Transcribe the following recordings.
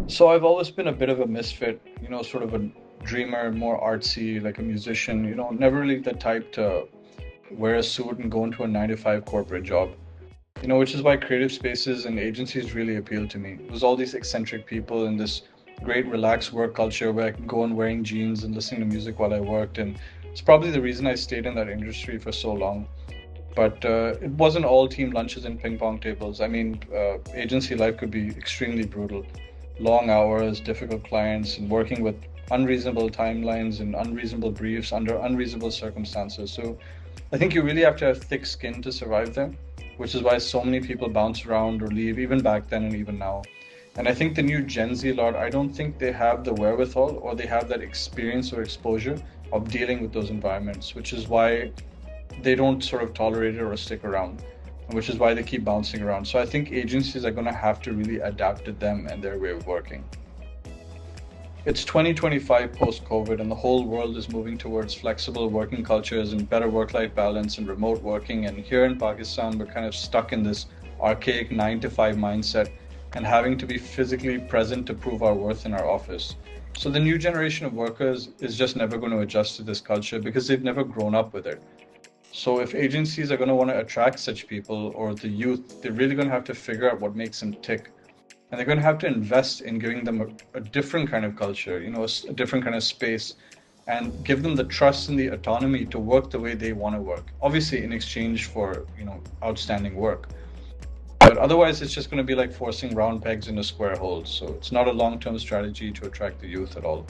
So I've always been a bit of a misfit, sort of a dreamer, more artsy, like a musician, never really the type to wear a suit and go into a 9 to 5 corporate job. Which is why creative spaces and agencies really appeal to me. There's all these eccentric people and this great relaxed work culture where I can go on wearing jeans and listening to music while I worked. And it's probably the reason I stayed in that industry for so long. But it wasn't all team lunches and ping pong tables. I mean, agency life could be extremely brutal. Long hours, difficult clients, and working with unreasonable timelines and unreasonable briefs under unreasonable circumstances. So I think you really have to have thick skin to survive them, which is why so many people bounce around or leave, even back then and even now. And I think the new Gen Z lot, I don't think they have the wherewithal or they have that experience or exposure of dealing with those environments, which is why they don't sort of tolerate it or stick around, which is why they keep bouncing around. So I think agencies are going to have to really adapt to them and their way of working. It's 2025 post COVID, and the whole world is moving towards flexible working cultures and better work life balance and remote working. And here in Pakistan, we're kind of stuck in this archaic 9 to 5 mindset and having to be physically present to prove our worth in our office. So the new generation of workers is just never going to adjust to this culture because they've never grown up with it. So if agencies are going to want to attract such people or the youth, they're really going to have to figure out what makes them tick. And they're going to have to invest in giving them a different kind of culture, a different kind of space, and give them the trust and the autonomy to work the way they want to work. Obviously, in exchange for, outstanding work. But otherwise, it's just going to be like forcing round pegs into square holes. So it's not a long-term strategy to attract the youth at all.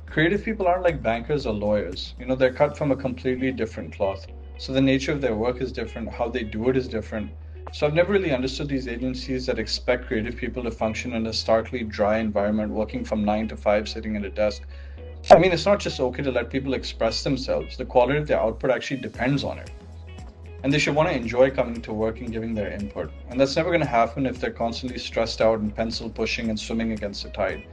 Creative people aren't like bankers or lawyers. They're cut from a completely different cloth. So the nature of their work is different, how they do it is different. So I've never really understood these agencies that expect creative people to function in a starkly dry environment, working from 9 to 5, sitting at a desk. I mean, it's not just okay to let people express themselves. The quality of their output actually depends on it. And they should want to enjoy coming to work and giving their input. And that's never going to happen if they're constantly stressed out and pencil pushing and swimming against the tide.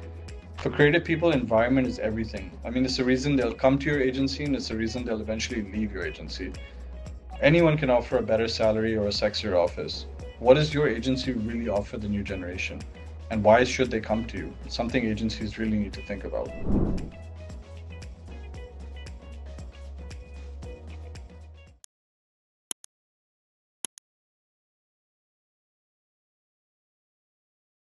For creative people, environment is everything. I mean, it's the reason they'll come to your agency and it's the reason they'll eventually leave your agency. Anyone can offer a better salary or a sexier office. What does your agency really offer the new generation? And why should they come to you? It's something agencies really need to think about.